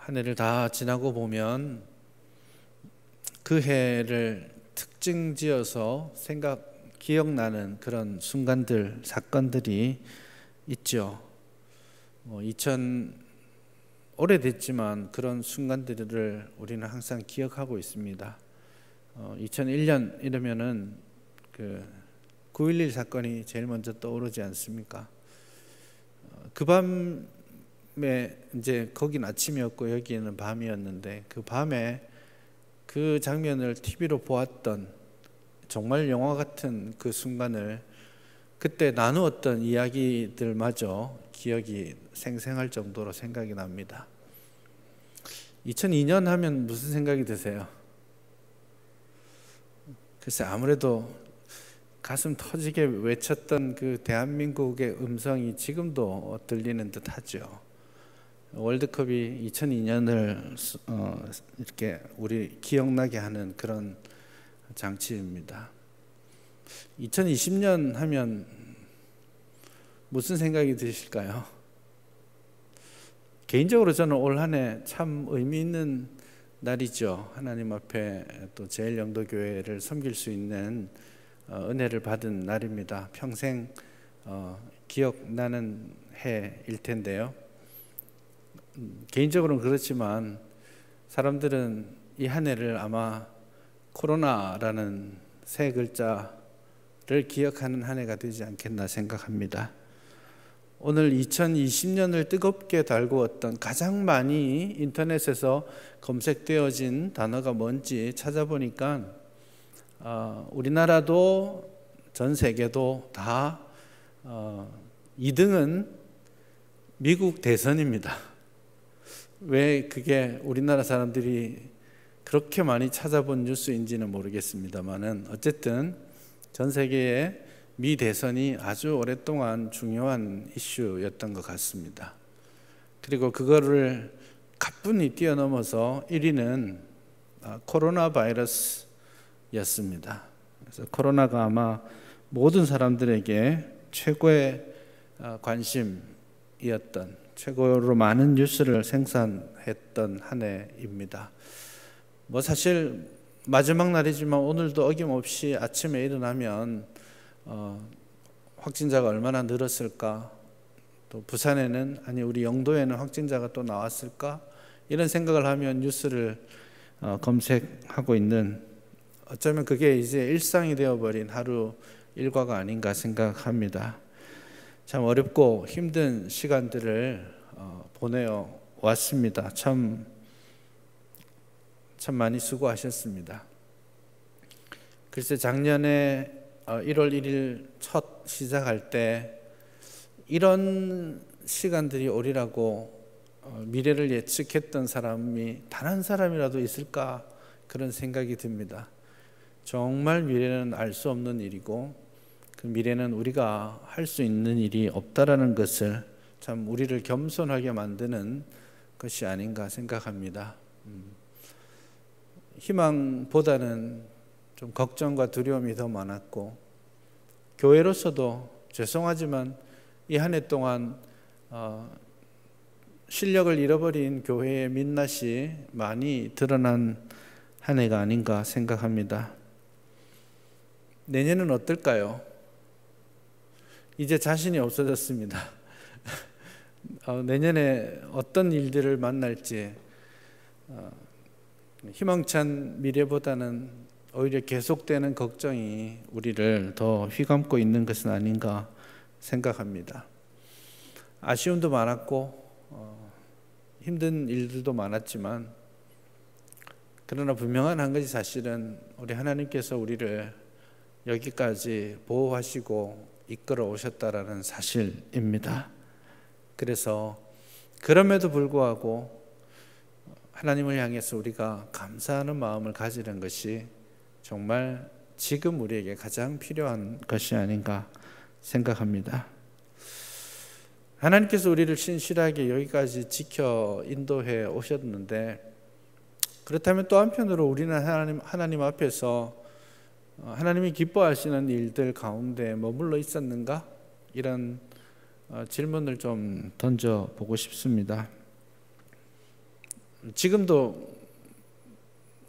한 해를 다 지나고 보면 그 해를 특징 지어서 기억나는 그런 순간들, 사건들이 있죠. 2000 오래됐지만 그런 순간들을 우리는 항상 기억하고 있습니다. 2001년 이러면은 그 9.11 사건이 제일 먼저 떠오르지 않습니까? 그 밤에 이제 거긴 아침이었고 여기는 밤이었는데 그 밤에 그 장면을 TV로 보았던 정말 영화 같은 그 순간을 그때 나누었던 이야기들마저 기억이 생생할 정도로 생각이 납니다. 2002년 하면 무슨 생각이 드세요? 글쎄 아무래도 가슴 터지게 외쳤던 그 대한민국의 음성이 지금도 들리는 듯하죠. 월드컵이 2002년을 이렇게 우리 기억나게 하는 그런 장치입니다. 2020년 하면 무슨 생각이 드실까요? 개인적으로 저는 올 한 해 참 의미 있는 날이죠. 하나님 앞에 또 제일영도교회를 섬길 수 있는 은혜를 받은 날입니다. 평생 기억나는 해일 텐데요. 개인적으로는 그렇지만 사람들은 이 한 해를 아마 코로나라는 세 글자를 기억하는 한 해가 되지 않겠나 생각합니다. 오늘 2020년을 뜨겁게 달구었던 가장 많이 인터넷에서 검색되어진 단어가 뭔지 찾아보니까 우리나라도 전 세계도 다 2등은 미국 대선입니다. 왜 그게 우리나라 사람들이 그렇게 많이 찾아본 뉴스인지는 모르겠습니다만은 어쨌든 전 세계의 미 대선이 아주 오랫동안 중요한 이슈였던 것 같습니다. 그리고 그거를 가뿐히 뛰어넘어서 1위는 코로나 바이러스였습니다. 그래서 코로나가 아마 모든 사람들에게 최고의 관심이었던, 최고로 많은 뉴스를 생산했던 한 해입니다. 사실 마지막 날이지만 오늘도 어김없이 아침에 일어나면 확진자가 얼마나 늘었을까, 또 부산에는 아니 우리 영도에는 확진자가 또 나왔을까, 이런 생각을 하면 뉴스를 검색하고 있는, 어쩌면 그게 이제 일상이 되어버린 하루 일과가 아닌가 생각합니다. 참 어렵고 힘든 시간들을 보내어 왔습니다. 참 많이 수고하셨습니다. 글쎄 작년에 1월 1일 첫 시작할 때 이런 시간들이 오리라고 미래를 예측했던 사람이 단 한 사람이라도 있을까, 그런 생각이 듭니다. 정말 미래는 알 수 없는 일이고 그 미래는 우리가 할 수 있는 일이 없다라는 것을 참 우리를 겸손하게 만드는 것이 아닌가 생각합니다. 희망보다는 좀 걱정과 두려움이 더 많았고, 교회로서도 죄송하지만 이 한 해 동안 실력을 잃어버린 교회의 민낯이 많이 드러난 한 해가 아닌가 생각합니다. 내년은 어떨까요? 이제 자신이 없어졌습니다. 내년에 어떤 일들을 만날지 희망찬 미래보다는 오히려 계속되는 걱정이 우리를 더 휘감고 있는 것은 아닌가 생각합니다. 아쉬움도 많았고 힘든 일들도 많았지만, 그러나 분명한 한 가지 사실은 우리 하나님께서 우리를 여기까지 보호하시고 이끌어 오셨다라는 사실입니다. 그래서 그럼에도 불구하고 하나님을 향해서 우리가 감사하는 마음을 가지는 것이 정말 지금 우리에게 가장 필요한 것이 아닌가 생각합니다. 하나님께서 우리를 신실하게 여기까지 지켜 인도해 오셨는데, 그렇다면 또 한편으로 우리는 하나님 앞에서 하나님이 기뻐하시는 일들 가운데 머물러 있었는가? 이런 질문을 좀 던져보고 싶습니다. 지금도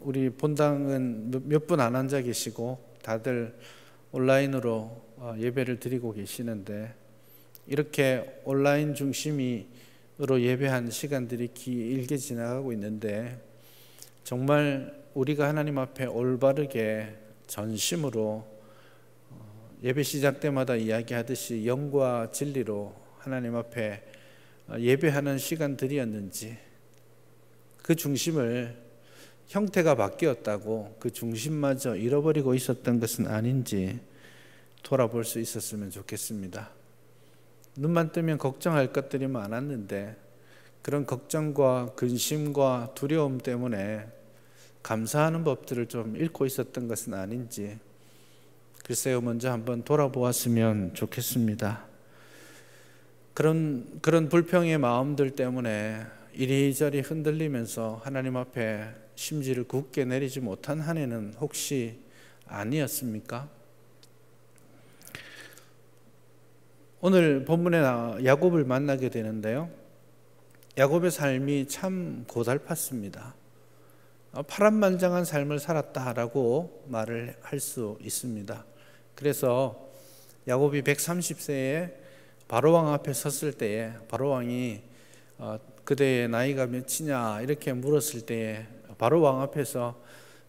우리 본당은 몇 분 안 앉아 계시고 다들 온라인으로 예배를 드리고 계시는데, 이렇게 온라인 중심으로 예배한 시간들이 길게 지나가고 있는데, 정말 우리가 하나님 앞에 올바르게 전심으로 예배 시작 때마다 이야기하듯이 영과 진리로 하나님 앞에 예배하는 시간들이었는지, 그 중심을 형태가 바뀌었다고 그 중심마저 잃어버리고 있었던 것은 아닌지 돌아볼 수 있었으면 좋겠습니다. 눈만 뜨면 걱정할 것들이 많았는데, 그런 걱정과 근심과 두려움 때문에 감사하는 법들을 좀 잃고 있었던 것은 아닌지, 글쎄요, 먼저 한번 돌아보았으면 좋겠습니다. 그런 불평의 마음들 때문에 이리저리 흔들리면서 하나님 앞에 심지를 굳게 내리지 못한 한 해는 혹시 아니었습니까? 오늘 본문에 야곱을 만나게 되는데요, 야곱의 삶이 참 고달팠습니다. 파란만장한 삶을 살았다라고 말을 할 수 있습니다. 그래서 야곱이 130세에 바로왕 앞에 섰을 때에 바로왕이 그대의 나이가 몇이냐 이렇게 물었을 때에 바로왕 앞에서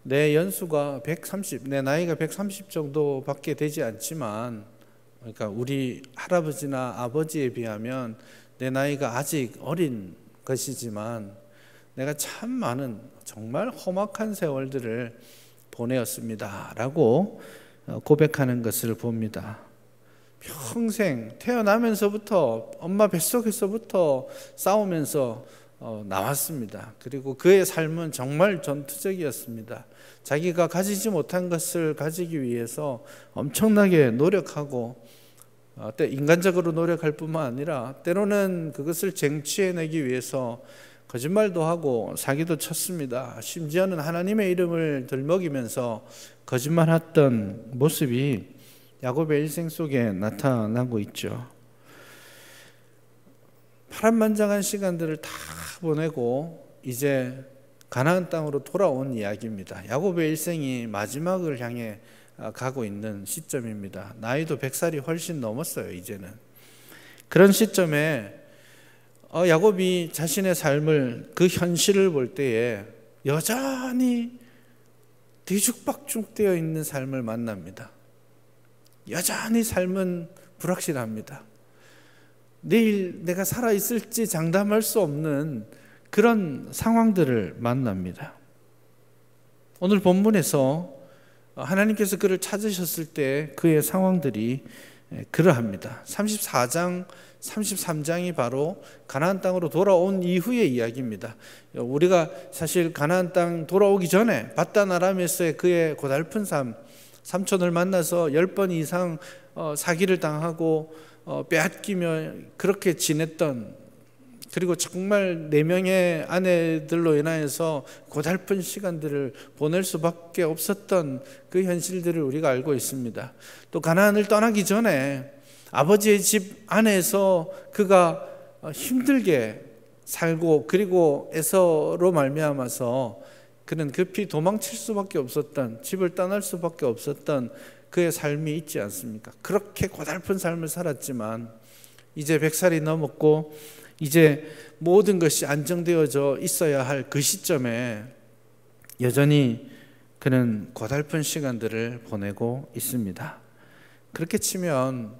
내 연수가 130, 내 나이가 130 정도밖에 되지 않지만, 그러니까 우리 할아버지나 아버지에 비하면 내 나이가 아직 어린 것이지만 내가 참 많은 정말 험악한 세월들을 보내었습니다 라고 고백하는 것을 봅니다. 평생 태어나면서부터 엄마 뱃속에서부터 싸우면서 나왔습니다. 그리고 그의 삶은 정말 전투적이었습니다. 자기가 가지지 못한 것을 가지기 위해서 엄청나게 노력하고, 인간적으로 노력할 뿐만 아니라 때로는 그것을 쟁취해내기 위해서 거짓말도 하고 사기도 쳤습니다. 심지어는 하나님의 이름을 들먹이면서 거짓말했던 모습이 야곱의 일생 속에 나타나고 있죠. 파란만장한 시간들을 다 보내고 이제 가나안 땅으로 돌아온 이야기입니다. 야곱의 일생이 마지막을 향해 가고 있는 시점입니다. 나이도 100살이 훨씬 넘었어요. 이제는 그런 시점에 야곱이 자신의 삶을, 그 현실을 볼 때에 여전히 뒤죽박죽되어 있는 삶을 만납니다. 여전히 삶은 불확실합니다. 내일 내가 살아있을지 장담할 수 없는 그런 상황들을 만납니다. 오늘 본문에서 하나님께서 그를 찾으셨을 때 그의 상황들이 그러합니다. 34장, 33장이 바로 가나안 땅으로 돌아온 이후의 이야기입니다. 우리가 사실 가나안 땅 돌아오기 전에 밧단 아람에서의 그의 고달픈 삶, 삼촌을 만나서 10번 이상 사기를 당하고 빼앗기며 그렇게 지냈던, 그리고 정말 4명의 아내들로 인하여서 고달픈 시간들을 보낼 수밖에 없었던 그 현실들을 우리가 알고 있습니다. 또 가나안을 떠나기 전에 아버지의 집 안에서 그가 힘들게 살고, 그리고 에서로 말미암아서 그는 급히 도망칠 수밖에 없었던, 집을 떠날 수밖에 없었던 그의 삶이 있지 않습니까? 그렇게 고달픈 삶을 살았지만 이제 100살이 넘었고 이제 모든 것이 안정되어져 있어야 할 그 시점에 여전히 그는 고달픈 시간들을 보내고 있습니다. 그렇게 치면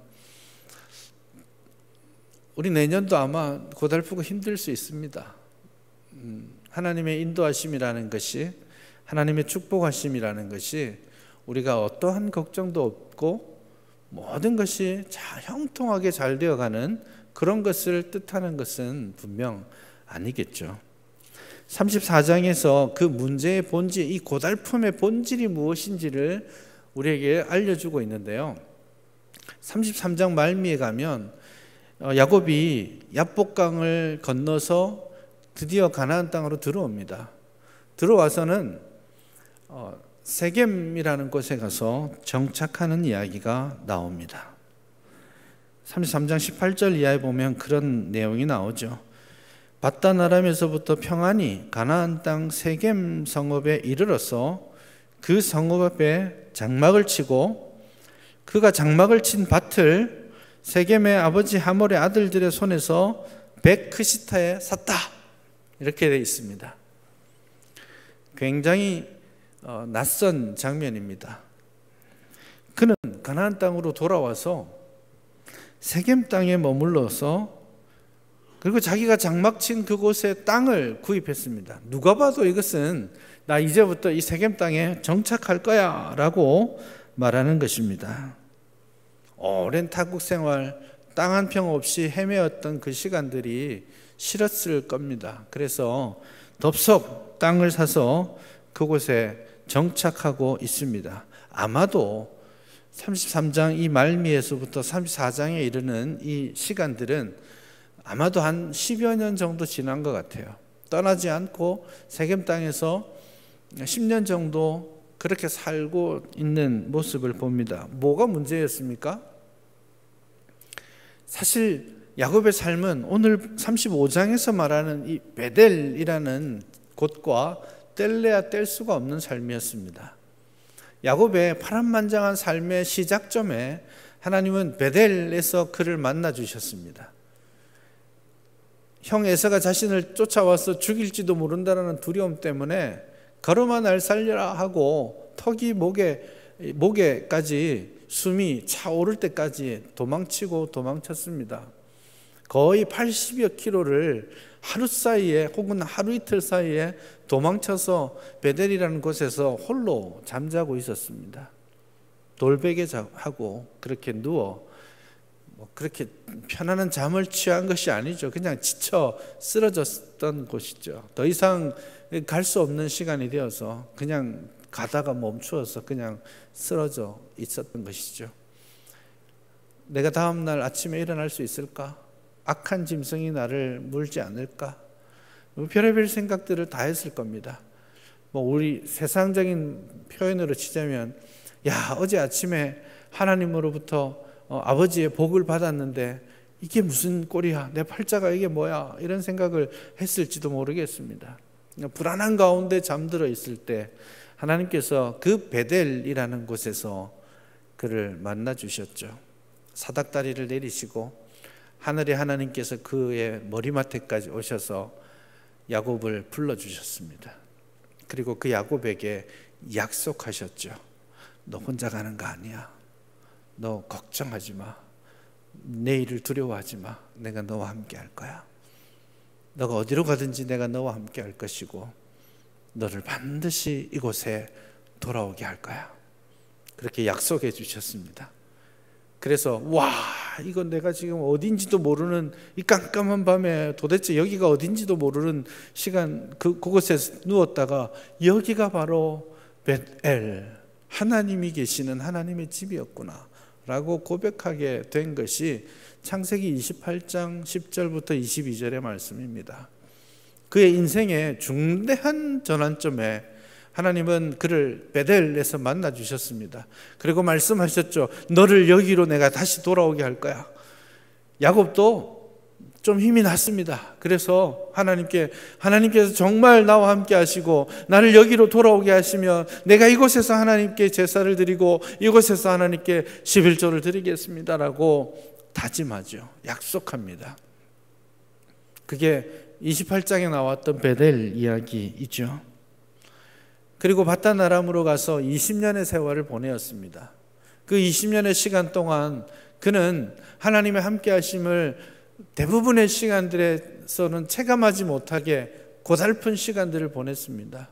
우리 내년도 아마 고달프고 힘들 수 있습니다. 하나님의 인도하심이라는 것이, 하나님의 축복하심이라는 것이 우리가 어떠한 걱정도 없고 모든 것이 형통하게 잘 되어가는 그런 것을 뜻하는 것은 분명 아니겠죠. 34장에서 그 문제의 본질, 이 고달픔의 본질이 무엇인지를 우리에게 알려주고 있는데요, 33장 말미에 가면 야곱이 야복강을 건너서 드디어 가나안 땅으로 들어옵니다. 들어와서는 세겜이라는 곳에 가서 정착하는 이야기가 나옵니다. 33장 18절 이하에 보면 그런 내용이 나오죠. 밧단 아람에서부터 평안히 가나안 땅 세겜 성읍에 이르러서 그 성읍 앞에 장막을 치고 그가 장막을 친 밭을 세겜의 아버지 하몰의 아들들의 손에서 백크시타에 샀다. 이렇게 되어 있습니다. 굉장히 낯선 장면입니다. 그는 가나안 땅으로 돌아와서 세겜 땅에 머물러서 그리고 자기가 장막 친 그곳에 땅을 구입했습니다. 누가 봐도 이것은 나 이제부터 이 세겜 땅에 정착할 거야 라고 말하는 것입니다. 오랜 타국 생활, 땅 한 평 없이 헤매었던 그 시간들이 싫었을 겁니다. 그래서 덥석 땅을 사서 그곳에 정착하고 있습니다. 아마도 33장 이 말미에서부터 34장에 이르는 이 시간들은 아마도 한 10여 년 정도 지난 것 같아요. 떠나지 않고 세겜 땅에서 10년 정도 그렇게 살고 있는 모습을 봅니다. 뭐가 문제였습니까? 사실 야곱의 삶은 오늘 35장에서 말하는 이 베델이라는 곳과 뗄래야 뗄 수가 없는 삶이었습니다. 야곱의 파란만장한 삶의 시작점에 하나님은 베델에서 그를 만나 주셨습니다. 형 에서가 자신을 쫓아와서 죽일지도 모른다는 두려움 때문에 걸어만 날 살려라 하고 턱이 목에까지 숨이 차오를 때까지 도망쳤습니다. 거의 80여 킬로를 하루 사이에 혹은 하루 이틀 사이에 도망쳐서 베델이라는 곳에서 홀로 잠자고 있었습니다. 돌베개 하고 그렇게 누워 그렇게 편안한 잠을 취한 것이 아니죠. 그냥 지쳐 쓰러졌던 곳이죠. 더 이상 갈 수 없는 시간이 되어서 그냥 가다가 멈추어서 그냥 쓰러져 있었던 것이죠. 내가 다음 날 아침에 일어날 수 있을까? 악한 짐승이 나를 물지 않을까? 별의별 생각들을 다 했을 겁니다. 우리 세상적인 표현으로 치자면, 야, 어제 아침에 하나님으로부터 아버지의 복을 받았는데 이게 무슨 꼴이야? 내 팔자가 이게 뭐야? 이런 생각을 했을지도 모르겠습니다. 불안한 가운데 잠들어 있을 때 하나님께서 그 베델이라는 곳에서 그를 만나 주셨죠. 사닥다리를 내리시고 하늘의 하나님께서 그의 머리맡에까지 오셔서 야곱을 불러주셨습니다. 그리고 그 야곱에게 약속하셨죠. 너 혼자 가는 거 아니야. 너 걱정하지 마. 내일을 두려워하지 마. 내가 너와 함께 할 거야. 너가 어디로 가든지 내가 너와 함께 할 것이고 너를 반드시 이곳에 돌아오게 할 거야. 그렇게 약속해 주셨습니다. 그래서 와, 이건 내가 지금 어딘지도 모르는 이 깜깜한 밤에 도대체 여기가 어딘지도 모르는 시간 그곳에 누웠다가 여기가 바로 벳엘, 하나님이 계시는 하나님의 집이었구나 라고 고백하게 된 것이 창세기 28장 10절부터 22절의 말씀입니다. 그의 인생의 중대한 전환점에 하나님은 그를 베델에서 만나 주셨습니다. 그리고 말씀하셨죠. 너를 여기로 내가 다시 돌아오게 할 거야. 야곱도 좀 힘이 났습니다. 그래서 하나님께서 정말 나와 함께 하시고 나를 여기로 돌아오게 하시면 내가 이곳에서 하나님께 제사를 드리고 이곳에서 하나님께 11조를 드리겠습니다라고 다짐하죠. 약속합니다. 그게 28장에 나왔던 베델 이야기이죠. 그리고 밧단 아람으로 가서 20년의 세월을 보내었습니다. 그 20년의 시간 동안 그는 하나님의 함께 하심을 대부분의 시간들에서는 체감하지 못하게 고달픈 시간들을 보냈습니다.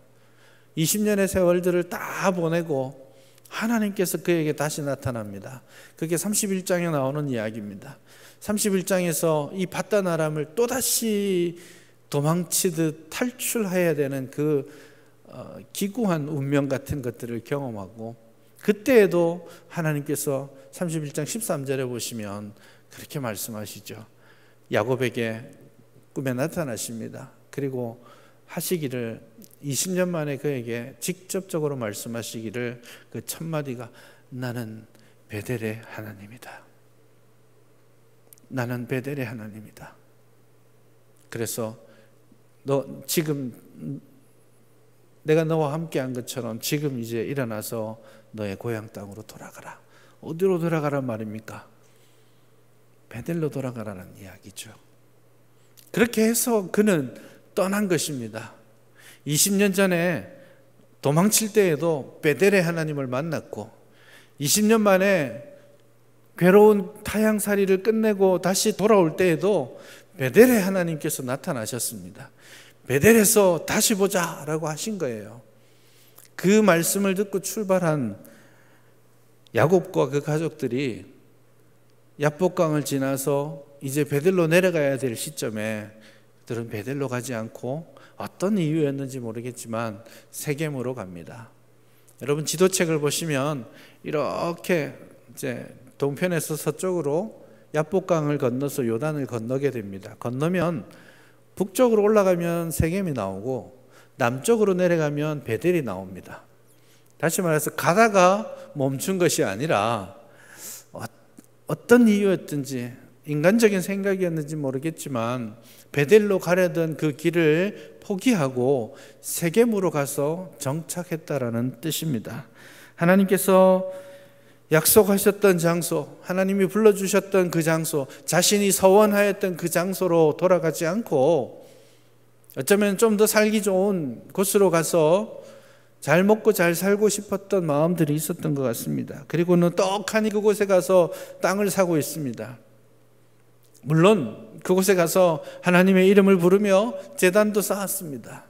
20년의 세월들을 다 보내고 하나님께서 그에게 다시 나타납니다. 그게 31장에 나오는 이야기입니다. 31장에서 이 밧단 아람을 또다시 도망치듯 탈출해야 되는 그 기구한 운명 같은 것들을 경험하고, 그때에도 하나님께서 31장 13절에 보시면 그렇게 말씀하시죠. 야곱에게 꿈에 나타나십니다. 그리고 하시기를 20년 만에 그에게 직접적으로 말씀하시기를 그 첫 마디가 나는 베델의 하나님이다. 나는 베델의 하나님이다. 그래서 너 지금 내가 너와 함께한 것처럼 지금 이제 일어나서 너의 고향 땅으로 돌아가라. 어디로 돌아가란 말입니까? 베델로 돌아가라는 이야기죠. 그렇게 해서 그는 떠난 것입니다. 20년 전에 도망칠 때에도 베델의 하나님을 만났고 20년 만에 괴로운 타향살이를 끝내고 다시 돌아올 때에도 베델의 하나님께서 나타나셨습니다. 베델에서 다시 보자라고 하신 거예요. 그 말씀을 듣고 출발한 야곱과 그 가족들이 야복강을 지나서 이제 베델로 내려가야 될 시점에 그들은 베델로 가지 않고 어떤 이유였는지 모르겠지만 세겜으로 갑니다. 여러분 지도책을 보시면 이렇게 이제 동편에서 서쪽으로 야복강을 건너서 요단을 건너게 됩니다. 건너면 북쪽으로 올라가면 세겜이 나오고 남쪽으로 내려가면 베델이 나옵니다. 다시 말해서 가다가 멈춘 것이 아니라 어떤 이유였든지 인간적인 생각이었는지 모르겠지만 베델로 가려던 그 길을 포기하고 세겜으로 가서 정착했다라는 뜻입니다. 하나님께서 약속하셨던 장소, 하나님이 불러주셨던 그 장소, 자신이 서원하였던 그 장소로 돌아가지 않고 어쩌면 좀 더 살기 좋은 곳으로 가서 잘 먹고 잘 살고 싶었던 마음들이 있었던 것 같습니다. 그리고는 떡하니 그곳에 가서 땅을 사고 있습니다. 물론 그곳에 가서 하나님의 이름을 부르며 제단도 쌓았습니다.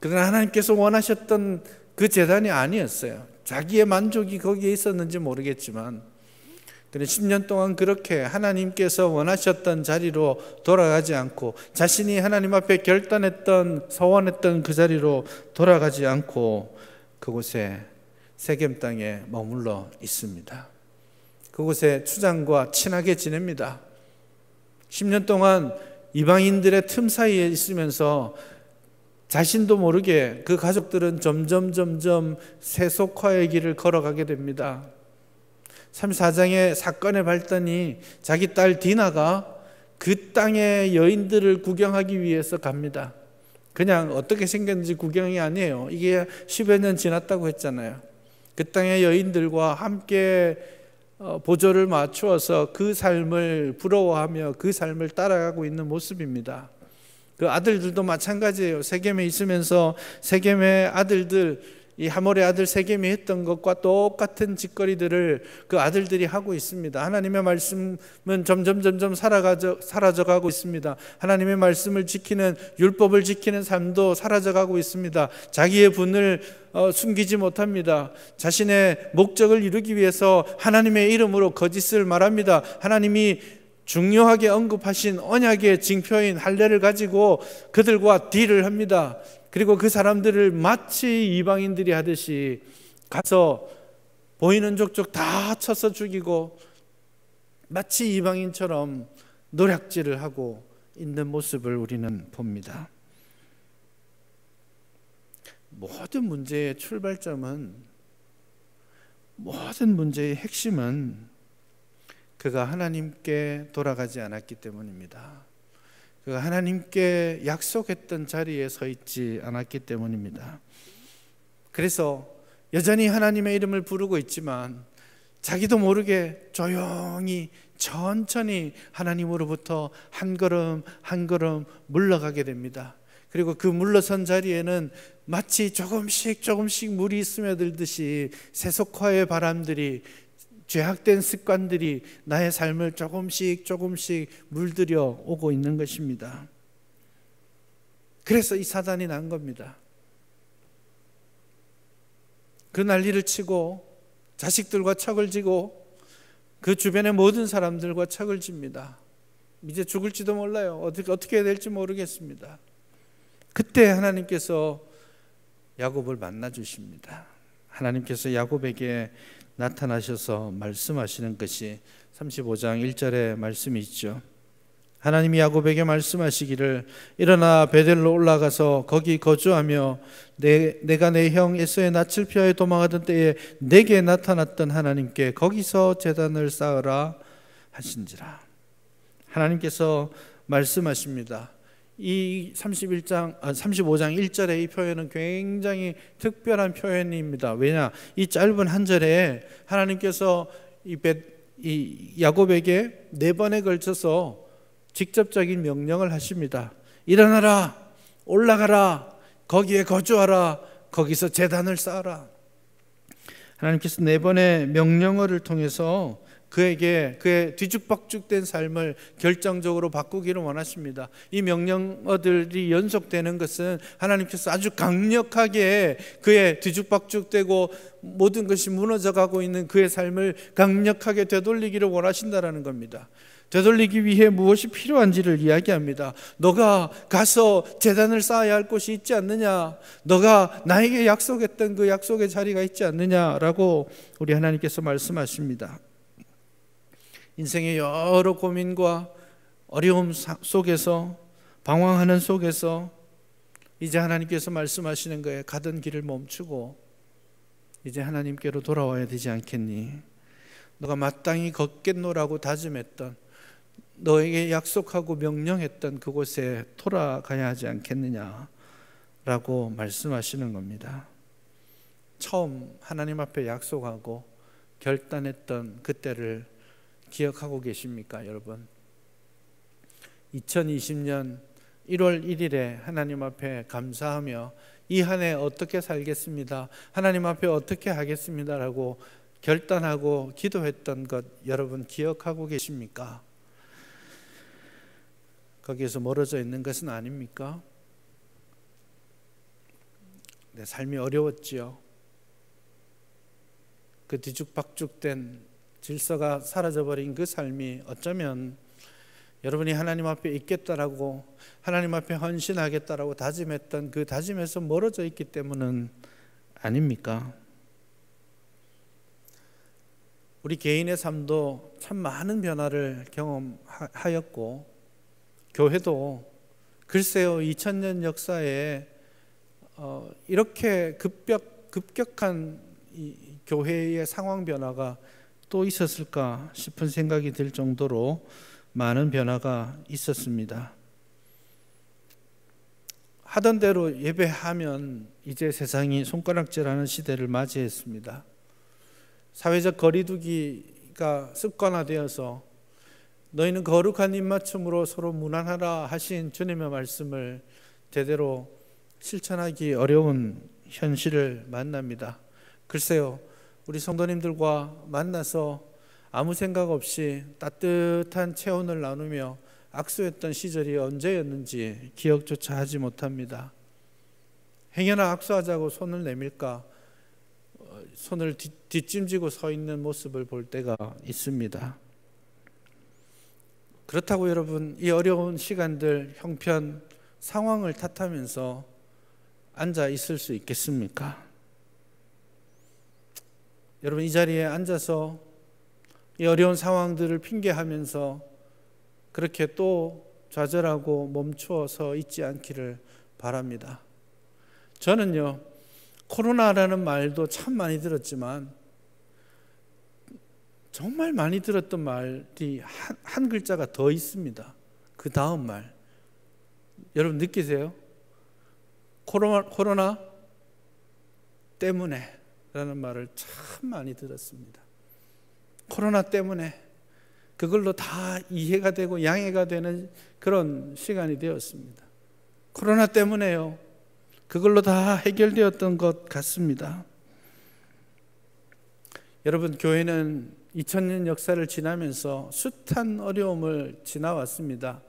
그러나 하나님께서 원하셨던 그 제단이 아니었어요. 자기의 만족이 거기에 있었는지 모르겠지만 10년 동안 그렇게 하나님께서 원하셨던 자리로 돌아가지 않고 자신이 하나님 앞에 결단했던 서원했던 그 자리로 돌아가지 않고 그곳에 세겜 땅에 머물러 있습니다. 그곳에 추장과 친하게 지냅니다. 10년 동안 이방인들의 틈 사이에 있으면서 자신도 모르게 그 가족들은 점점 세속화의 길을 걸어가게 됩니다. 34장의 사건의 발단이 자기 딸 디나가 그 땅의 여인들을 구경하기 위해서 갑니다. 그냥 어떻게 생겼는지 구경이 아니에요. 이게 10여 년 지났다고 했잖아요. 그 땅의 여인들과 함께 보조를 맞추어서 그 삶을 부러워하며 그 삶을 따라가고 있는 모습입니다. 그 아들들도 마찬가지예요. 세겜에 있으면서 세겜의 아들들, 이 하몰의 아들 세겜이 했던 것과 똑같은 짓거리들을 그 아들들이 하고 있습니다. 하나님의 말씀은 점점 사라져가고 있습니다. 하나님의 말씀을 지키는, 율법을 지키는 삶도 사라져가고 있습니다. 자기의 분을 숨기지 못합니다. 자신의 목적을 이루기 위해서 하나님의 이름으로 거짓을 말합니다. 하나님이 중요하게 언급하신 언약의 징표인 할례를 가지고 그들과 딜을 합니다. 그리고 그 사람들을 마치 이방인들이 하듯이 가서 보이는 족족 다 쳐서 죽이고 마치 이방인처럼 노략질을 하고 있는 모습을 우리는 봅니다. 모든 문제의 출발점은, 모든 문제의 핵심은 그가 하나님께 돌아가지 않았기 때문입니다. 그가 하나님께 약속했던 자리에 서 있지 않았기 때문입니다. 그래서 여전히 하나님의 이름을 부르고 있지만 자기도 모르게 조용히 천천히 하나님으로부터 한 걸음 한 걸음 물러가게 됩니다. 그리고 그 물러선 자리에는 마치 조금씩 물이 스며들듯이 세속화의 바람들이, 죄악된 습관들이 나의 삶을 조금씩 물들여 오고 있는 것입니다. 그래서 이 사단이 난 겁니다. 그 난리를 치고 자식들과 척을 지고 그 주변의 모든 사람들과 척을 집니다. 이제 죽을지도 몰라요. 어떻게 해야 될지 모르겠습니다. 그때 하나님께서 야곱을 만나 주십니다. 하나님께서 야곱에게 나타나셔서 말씀하시는 것이 35장 1절의 말씀이 있죠. 하나님이 야곱에게 말씀하시기를 일어나 베델로 올라가서 거기 거주하며 내가 내 형 에서의 낯을 피하여 도망하던 때에 내게 나타났던 하나님께 거기서 제단을 쌓으라 하신지라. 하나님께서 말씀하십니다. 이 35장 1절의 이 표현은 굉장히 특별한 표현입니다. 왜냐? 이 짧은 한 절에 하나님께서 이 야곱에게 4번에 걸쳐서 직접적인 명령을 하십니다. 일어나라, 올라가라, 거기에 거주하라, 거기서 제단을 쌓아라. 하나님께서 4번의 명령어를 통해서 그에게 그의 뒤죽박죽된 삶을 결정적으로 바꾸기를 원하십니다. 이 명령어들이 연속되는 것은 하나님께서 아주 강력하게 그의 뒤죽박죽되고 모든 것이 무너져가고 있는 그의 삶을 강력하게 되돌리기를 원하신다는 겁니다. 되돌리기 위해 무엇이 필요한지를 이야기합니다. 너가 가서 제단을 쌓아야 할 곳이 있지 않느냐? 너가 나에게 약속했던 그 약속의 자리가 있지 않느냐라고 우리 하나님께서 말씀하십니다. 인생의 여러 고민과 어려움 속에서, 방황하는 속에서 이제 하나님께서 말씀하시는 거예요. 가던 길을 멈추고 이제 하나님께로 돌아와야 되지 않겠니? 너가 마땅히 걷겠노라고 다짐했던, 너에게 약속하고 명령했던 그곳에 돌아가야 하지 않겠느냐라고 말씀하시는 겁니다. 처음 하나님 앞에 약속하고 결단했던 그때를 기억하고 계십니까, 여러분? 2020년 1월 1일에 하나님 앞에 감사하며 이 한 해 어떻게 살겠습니다, 하나님 앞에 어떻게 하겠습니다라고 결단하고 기도했던 것 여러분 기억하고 계십니까? 거기에서 멀어져 있는 것은 아닙니까? 내 삶이 어려웠지요. 그 뒤죽박죽된 질서가 사라져버린 그 삶이 어쩌면 여러분이 하나님 앞에 있겠다라고, 하나님 앞에 헌신하겠다라고 다짐했던 그 다짐에서 멀어져 있기 때문은 아닙니까? 우리 개인의 삶도 참 많은 변화를 경험하였고, 교회도 글쎄요 2000년 역사에 이렇게 급격한 이 교회의 상황 변화가 또 있었을까 싶은 생각이 들 정도로 많은 변화가 있었습니다. 하던 대로 예배하면 이제 세상이 손가락질하는 시대를 맞이했습니다. 사회적 거리두기가 습관화되어서 너희는 거룩한 입맞춤으로 서로 무난하라 하신 주님의 말씀을 제대로 실천하기 어려운 현실을 만납니다. 글쎄요, 우리 성도님들과 만나서 아무 생각 없이 따뜻한 체온을 나누며 악수했던 시절이 언제였는지 기억조차 하지 못합니다. 행여나 악수하자고 손을 내밀까 손을 뒷짐지고 서 있는 모습을 볼 때가 있습니다. 그렇다고 여러분, 이 어려운 시간들, 형편, 상황을 탓하면서 앉아 있을 수 있겠습니까? 여러분, 이 자리에 앉아서 이 어려운 상황들을 핑계하면서 그렇게 또 좌절하고 멈추어서 있지 않기를 바랍니다. 저는요, 코로나라는 말도 참 많이 들었지만 정말 많이 들었던 말이 한 글자가 더 있습니다. 그 다음 말, 여러분 느끼세요? 코로나 때문에 라는 말을 참 많이 들었습니다. 코로나 때문에 그걸로 다 이해가 되고 양해가 되는 그런 시간이 되었습니다. 코로나 때문에요, 그걸로 다 해결되었던 것 같습니다. 여러분, 교회는 2000년 역사를 지나면서 숱한 어려움을 지나왔습니다.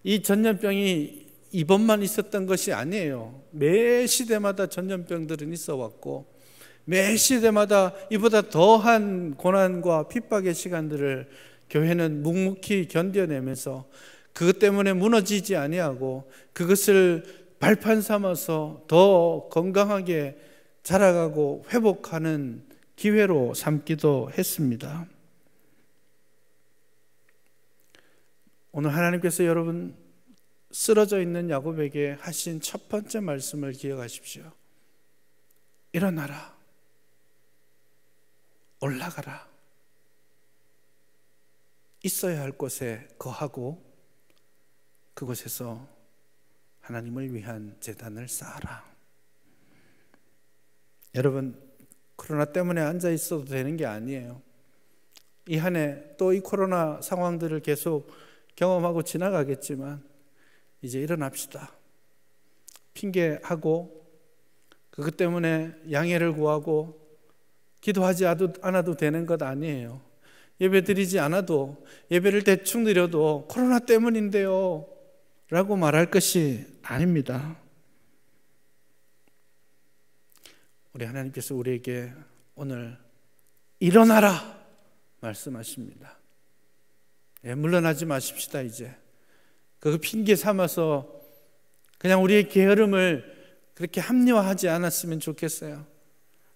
이 전염병이 이번만 있었던 것이 아니에요. 매 시대마다 전염병들은 있어 왔고, 매 시대마다 이보다 더한 고난과 핍박의 시간들을 교회는 묵묵히 견뎌내면서 그것 때문에 무너지지 아니하고 그것을 발판 삼아서 더 건강하게 자라가고 회복하는 기회로 삼기도 했습니다. 오늘 하나님께서 여러분 쓰러져 있는 야곱에게 하신 첫 번째 말씀을 기억하십시오. 일어나라, 올라가라, 있어야 할 곳에 거하고 그곳에서 하나님을 위한 제단을 쌓아라. 여러분, 코로나 때문에 앉아 있어도 되는 게 아니에요. 이 한 해 또 이 코로나 상황들을 계속 경험하고 지나가겠지만 이제 일어납시다. 핑계하고 그것 때문에 양해를 구하고 기도하지 않아도 되는 것 아니에요. 예배 드리지 않아도, 예배를 대충 드려도 코로나 때문인데요 라고 말할 것이 아닙니다. 우리 하나님께서 우리에게 오늘 일어나라 말씀하십니다. 물러나지 마십시다. 이제 그거 핑계 삼아서 그냥 우리의 게으름을 그렇게 합리화하지 않았으면 좋겠어요.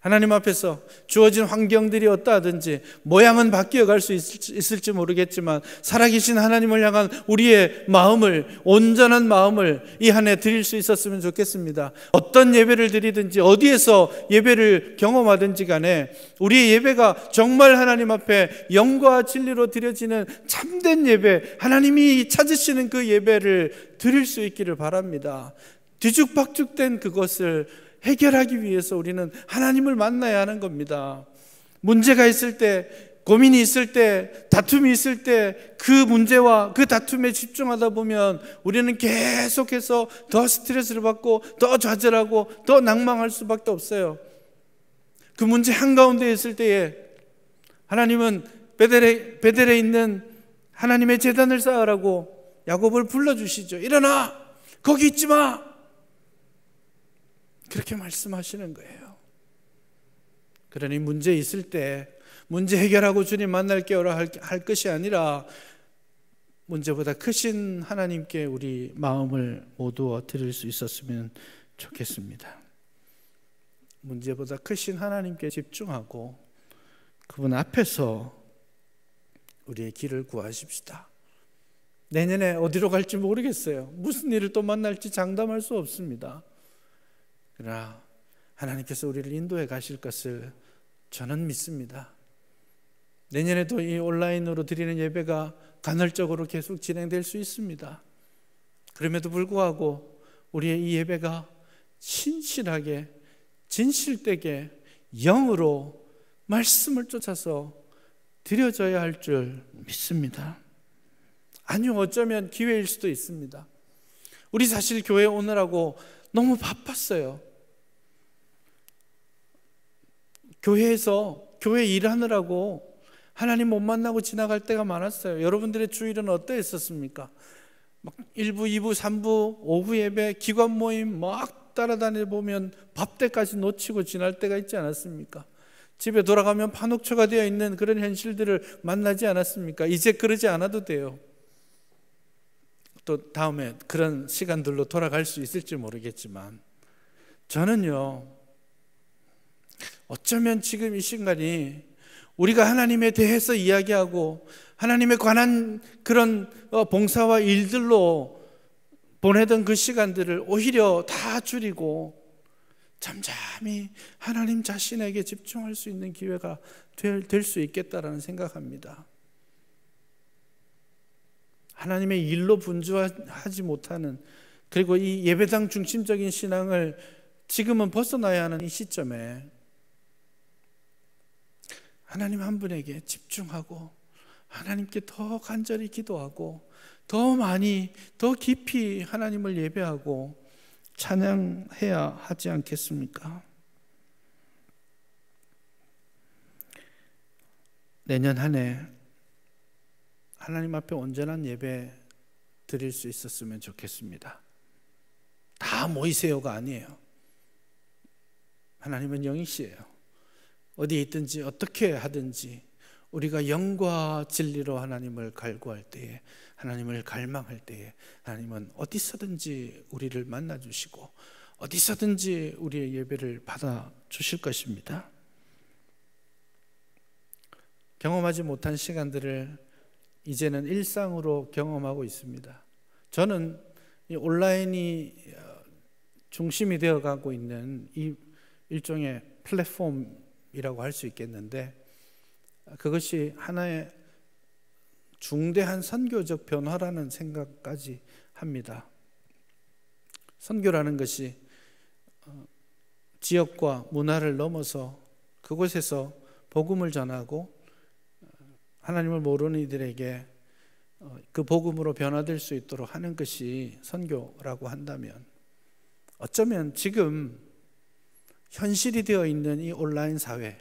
하나님 앞에서 주어진 환경들이 어떠하든지 모양은 바뀌어갈 수 있을지 모르겠지만 살아계신 하나님을 향한 우리의 마음을, 온전한 마음을 이 한 해 드릴 수 있었으면 좋겠습니다. 어떤 예배를 드리든지 어디에서 예배를 경험하든지 간에 우리의 예배가 정말 하나님 앞에 영과 진리로 드려지는 참된 예배, 하나님이 찾으시는 그 예배를 드릴 수 있기를 바랍니다. 뒤죽박죽된 그것을 해결하기 위해서 우리는 하나님을 만나야 하는 겁니다. 문제가 있을 때, 고민이 있을 때, 다툼이 있을 때 그 문제와 그 다툼에 집중하다 보면 우리는 계속해서 더 스트레스를 받고 더 좌절하고 더 낭망할 수밖에 없어요. 그 문제 한가운데 있을 때에 하나님은 베델에 있는 하나님의 제단을 쌓으라고 야곱을 불러주시죠. 일어나! 거기 있지 마! 그렇게 말씀하시는 거예요. 그러니 문제 있을 때 문제 해결하고 주님 만날게 오라 할 것이 아니라 문제보다 크신 하나님께 우리 마음을 모두 드릴 수 있었으면 좋겠습니다. 문제보다 크신 하나님께 집중하고 그분 앞에서 우리의 길을 구하십시다. 내년에 어디로 갈지 모르겠어요. 무슨 일을 또 만날지 장담할 수 없습니다. 그러나 하나님께서 우리를 인도해 가실 것을 저는 믿습니다. 내년에도 이 온라인으로 드리는 예배가 간헐적으로 계속 진행될 수 있습니다. 그럼에도 불구하고 우리의 이 예배가 신실하게, 진실되게 영으로 말씀을 쫓아서 드려져야 할 줄 믿습니다. 아니요, 어쩌면 기회일 수도 있습니다. 우리 사실 교회 오느라고 너무 바빴어요. 교회에서 교회 일하느라고 하나님 못 만나고 지나갈 때가 많았어요. 여러분들의 주일은 어떠했었습니까? 막 1부, 2부, 3부, 오후 예배, 기관 모임 막 따라다니 보면 밥 때까지 놓치고 지날 때가 있지 않았습니까? 집에 돌아가면 판옥초가 되어 있는 그런 현실들을 만나지 않았습니까? 이제 그러지 않아도 돼요. 또 다음에 그런 시간들로 돌아갈 수 있을지 모르겠지만 저는요, 어쩌면 지금 이 시간이 우리가 하나님에 대해서 이야기하고 하나님에 관한 그런 봉사와 일들로 보내던 그 시간들을 오히려 다 줄이고 잠잠히 하나님 자신에게 집중할 수 있는 기회가 될 수 있겠다라는 생각합니다. 하나님의 일로 분주하지 못하는, 그리고 이 예배당 중심적인 신앙을 지금은 벗어나야 하는 이 시점에 하나님 한 분에게 집중하고 하나님께 더 간절히 기도하고 더 많이, 더 깊이 하나님을 예배하고 찬양해야 하지 않겠습니까? 내년 한 해 하나님 앞에 온전한 예배 드릴 수 있었으면 좋겠습니다. 다 모이세요가 아니에요. 하나님은 영이시에요. 어디에 있든지 어떻게 하든지 우리가 영과 진리로 하나님을 갈구할 때에, 하나님을 갈망할 때에 하나님은 어디서든지 우리를 만나주시고 어디서든지 우리의 예배를 받아주실 것입니다. 경험하지 못한 시간들을 이제는 일상으로 경험하고 있습니다. 저는 이 온라인이 중심이 되어가고 있는 이 일종의 플랫폼이라고 할 수 있겠는데, 그것이 하나의 중대한 선교적 변화라는 생각까지 합니다. 선교라는 것이 지역과 문화를 넘어서 그곳에서 복음을 전하고 하나님을 모르는 이들에게 그 복음으로 변화될 수 있도록 하는 것이 선교라고 한다면, 어쩌면 지금 현실이 되어 있는 이 온라인 사회,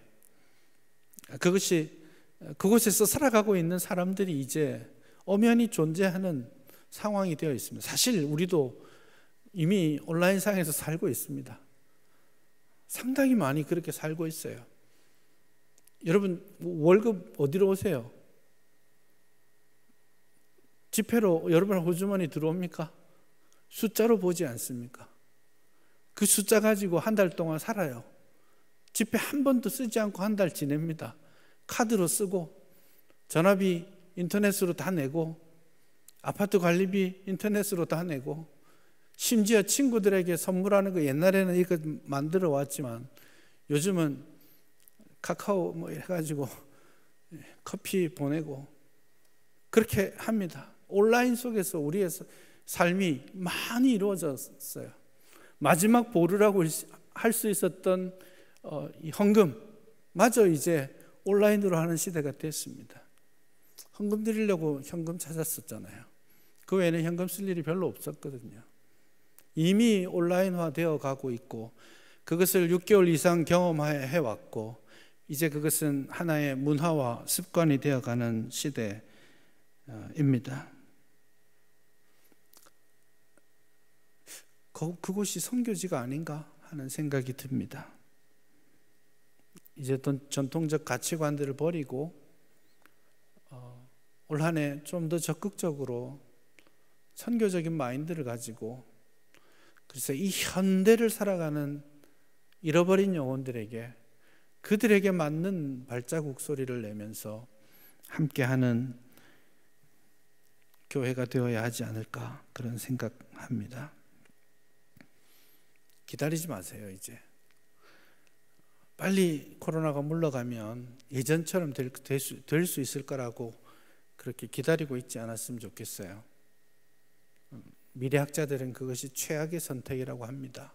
그곳에서 살아가고 있는 사람들이 이제 엄연히 존재하는 상황이 되어 있습니다. 사실 우리도 이미 온라인 상에서 살고 있습니다. 상당히 많이 그렇게 살고 있어요. 여러분, 월급 어디로 오세요? 지폐로 여러분 호주머니 들어옵니까? 숫자로 보지 않습니까? 그 숫자 가지고 한 달 동안 살아요. 지폐 한 번도 쓰지 않고 한 달 지냅니다. 카드로 쓰고, 전화비 인터넷으로 다 내고, 아파트 관리비 인터넷으로 다 내고, 심지어 친구들에게 선물하는 거, 옛날에는 이거 만들어 왔지만 요즘은 카카오 뭐 해가지고 커피 보내고 그렇게 합니다. 온라인 속에서 우리의 삶이 많이 이루어졌어요. 마지막 보루라고 할 수 있었던 이 헌금마저 이제 온라인으로 하는 시대가 됐습니다. 헌금 드리려고 현금 찾았었잖아요. 그 외에는 현금 쓸 일이 별로 없었거든요. 이미 온라인화 되어 가고 있고, 그것을 6개월 이상 경험해 왔고, 이제 그것은 하나의 문화와 습관이 되어가는 시대입니다. 그곳이 선교지가 아닌가 하는 생각이 듭니다. 이제 전통적 가치관들을 버리고 올 한 해 좀 더 적극적으로 선교적인 마인드를 가지고, 그래서 이 현대를 살아가는 잃어버린 영혼들에게, 그들에게 맞는 발자국 소리를 내면서 함께하는 교회가 되어야 하지 않을까, 그런 생각합니다. 기다리지 마세요. 이제 빨리 코로나가 물러가면 예전처럼 될 수 있을 거라고 그렇게 기다리고 있지 않았으면 좋겠어요. 미래학자들은 그것이 최악의 선택이라고 합니다.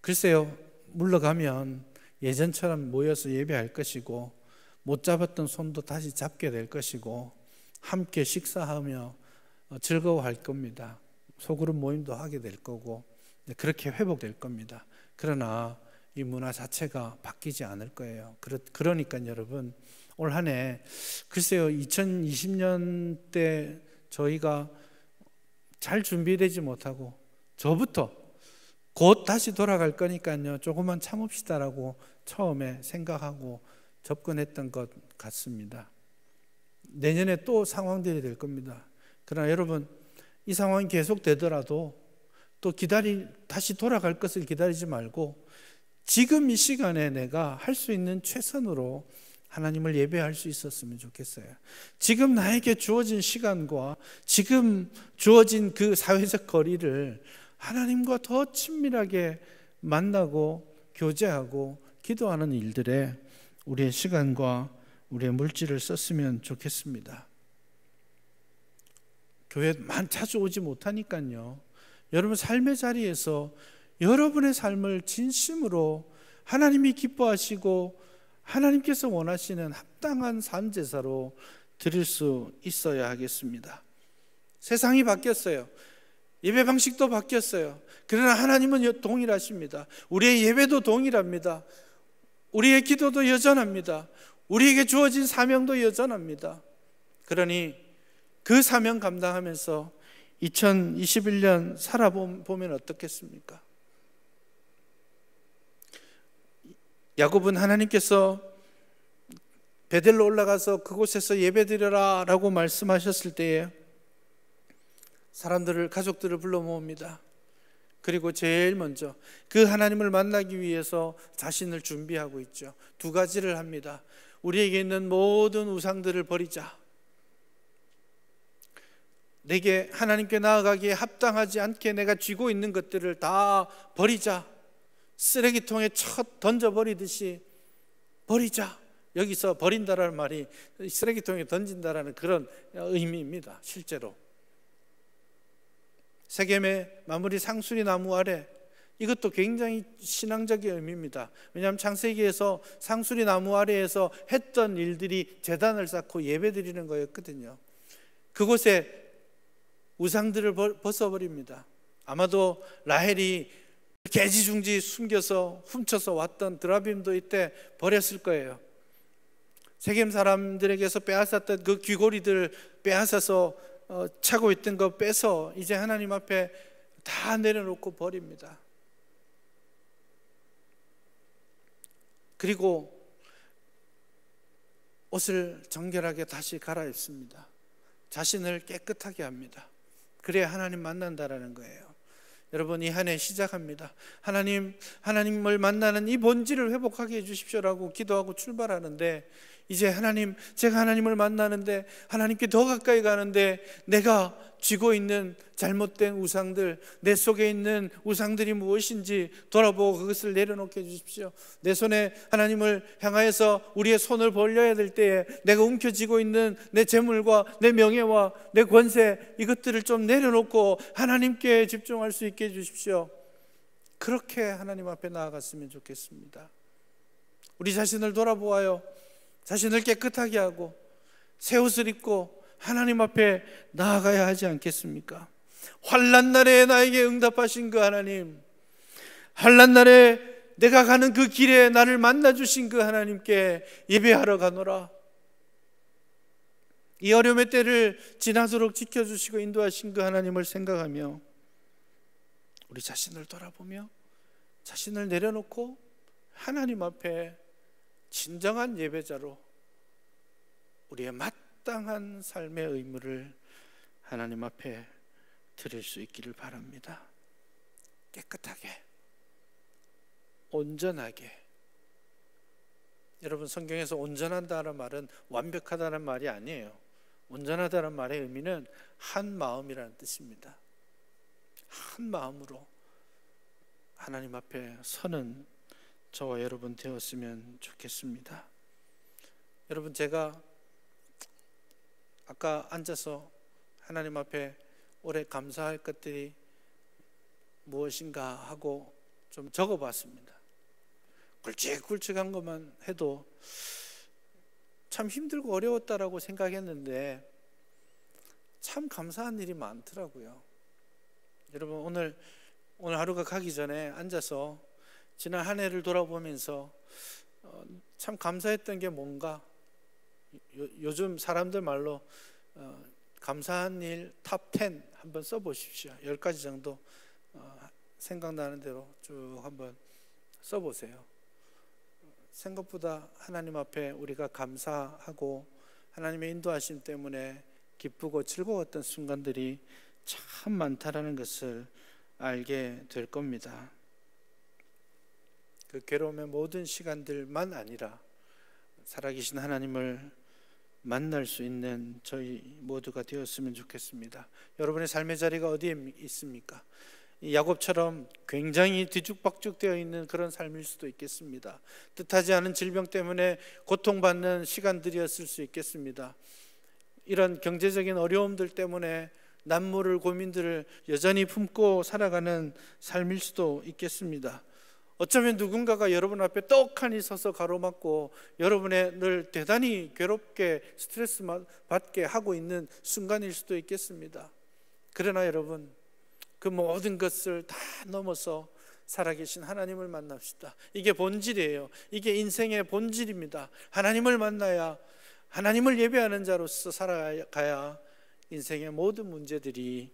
글쎄요, 물러가면 예전처럼 모여서 예배할 것이고, 못 잡았던 손도 다시 잡게 될 것이고, 함께 식사하며 즐거워할 겁니다. 소그룹 모임도 하게 될 거고, 그렇게 회복될 겁니다. 그러나 이 문화 자체가 바뀌지 않을 거예요. 그러니까 여러분, 올 한 해 글쎄요, 2020년 때 저희가 잘 준비되지 못하고, 저부터 곧 다시 돌아갈 거니까요, 조금만 참읍시다라고 처음에 생각하고 접근했던 것 같습니다. 내년에 또 상황들이 될 겁니다. 그러나 여러분, 이 상황이 계속되더라도 또 다시 돌아갈 것을 기다리지 말고, 지금 이 시간에 내가 할 수 있는 최선으로 하나님을 예배할 수 있었으면 좋겠어요. 지금 나에게 주어진 시간과 지금 주어진 그 사회적 거리를 하나님과 더 친밀하게 만나고 교제하고 기도하는 일들에 우리의 시간과 우리의 물질을 썼으면 좋겠습니다. 교회만 자주 오지 못하니까요, 여러분 삶의 자리에서 여러분의 삶을 진심으로 하나님이 기뻐하시고 하나님께서 원하시는 합당한 삶 제사로 드릴 수 있어야 하겠습니다. 세상이 바뀌었어요. 예배 방식도 바뀌었어요. 그러나 하나님은 동일하십니다. 우리의 예배도 동일합니다. 우리의 기도도 여전합니다. 우리에게 주어진 사명도 여전합니다. 그러니 그 사명 감당하면서 2021년 살아보면 어떻겠습니까? 야곱은 하나님께서 베델로 올라가서 그곳에서 예배드려라 라고 말씀하셨을 때에 가족들을 불러 모읍니다. 그리고 제일 먼저 그 하나님을 만나기 위해서 자신을 준비하고 있죠. 두 가지를 합니다. 우리에게 있는 모든 우상들을 버리자. 내게 하나님께 나아가기에 합당하지 않게 내가 쥐고 있는 것들을 다 버리자. 쓰레기통에 던져버리듯이 버리자. 여기서 버린다라는 말이 쓰레기통에 던진다라는 그런 의미입니다. 실제로 세겜의 마무리 상수리 나무 아래, 이것도 굉장히 신앙적인 의미입니다. 왜냐하면 창세기에서 상수리 나무 아래에서 했던 일들이 제단을 쌓고 예배드리는 거였거든요. 그곳에 우상들을 벗어버립니다. 아마도 라헬이 개지중지 숨겨서 훔쳐서 왔던 드라빔도 이때 버렸을 거예요. 세겜 사람들에게서 빼앗았던 그 귀고리들 빼앗아서 차고 있던 거 빼서 이제 하나님 앞에 다 내려놓고 버립니다. 그리고 옷을 정결하게 다시 갈아입습니다. 자신을 깨끗하게 합니다. 그래야 하나님 만난다라는 거예요. 여러분, 이 한 해 시작합니다. 하나님을 만나는 이 본질을 회복하게 해주십시오라고 기도하고 출발하는데, 이제 하나님, 제가 하나님을 만나는데, 하나님께 더 가까이 가는데 내가 쥐고 있는 잘못된 우상들, 내 속에 있는 우상들이 무엇인지 돌아보고 그것을 내려놓게 해주십시오. 내 손에 하나님을 향하여서 우리의 손을 벌려야 될 때에 내가 움켜쥐고 있는 내 재물과 내 명예와 내 권세, 이것들을 좀 내려놓고 하나님께 집중할 수 있게 해주십시오. 그렇게 하나님 앞에 나아갔으면 좋겠습니다. 우리 자신을 돌아보아요. 자신을 깨끗하게 하고 새 옷을 입고 하나님 앞에 나아가야 하지 않겠습니까? 환난 날에 나에게 응답하신 그 하나님, 환난 날에 내가 가는 그 길에 나를 만나 주신 그 하나님께 예배하러 가노라. 이 어려움의 때를 지나도록 지켜주시고 인도하신 그 하나님을 생각하며 우리 자신을 돌아보며 자신을 내려놓고 하나님 앞에 진정한 예배자로 우리의 마땅한 삶의 의무를 하나님 앞에 드릴 수 있기를 바랍니다. 깨끗하게, 온전하게. 여러분, 성경에서 온전하다는 말은 완벽하다는 말이 아니에요. 온전하다는 말의 의미는 한 마음이라는 뜻입니다. 한 마음으로 하나님 앞에 서는 저와 여러분 되었으면 좋겠습니다. 여러분, 제가 아까 앉아서 하나님 앞에 올해 감사할 것들이 무엇인가 하고 좀 적어봤습니다. 굵직굵직한 것만 해도 참 힘들고 어려웠다라고 생각했는데 참 감사한 일이 많더라고요. 여러분, 오늘 하루가 가기 전에 앉아서 지난 한 해를 돌아보면서 참 감사했던 게 뭔가, 요즘 사람들 말로 감사한 일 탑 10 한번 써보십시오. 10가지 정도 생각나는 대로 쭉 한번 써보세요. 생각보다 하나님 앞에 우리가 감사하고 하나님의 인도하심 때문에 기쁘고 즐거웠던 순간들이 참 많다라는 것을 알게 될 겁니다. 그 괴로움의 모든 시간들만 아니라 살아계신 하나님을 만날 수 있는 저희 모두가 되었으면 좋겠습니다. 여러분의 삶의 자리가 어디에 있습니까? 야곱처럼 굉장히 뒤죽박죽 되어 있는 그런 삶일 수도 있겠습니다. 뜻하지 않은 질병 때문에 고통받는 시간들이었을 수 있겠습니다. 이런 경제적인 어려움들 때문에 난모를, 고민들을 여전히 품고 살아가는 삶일 수도 있겠습니다. 어쩌면 누군가가 여러분 앞에 떡하니 서서 가로막고 여러분의 늘 대단히 괴롭게 스트레스 받게 하고 있는 순간일 수도 있겠습니다. 그러나 여러분, 그 모든 것을 다 넘어서 살아계신 하나님을 만납시다. 이게 본질이에요. 이게 인생의 본질입니다. 하나님을 만나야, 하나님을 예배하는 자로서 살아가야 인생의 모든 문제들이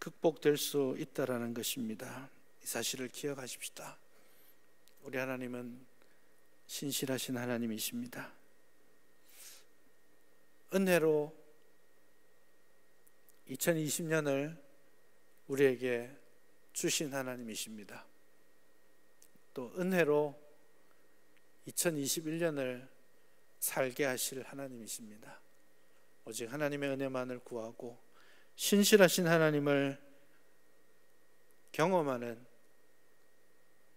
극복될 수 있다라는 것입니다. 이 사실을 기억하십시다. 우리 하나님은 신실하신 하나님이십니다. 은혜로 2020년을 우리에게 주신 하나님이십니다. 또 은혜로 2021년을 살게 하실 하나님이십니다. 오직 하나님의 은혜만을 구하고 신실하신 하나님을 경험하는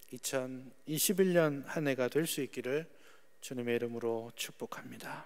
2021년 한 해가 될 수 있기를 주님의 이름으로 축복합니다.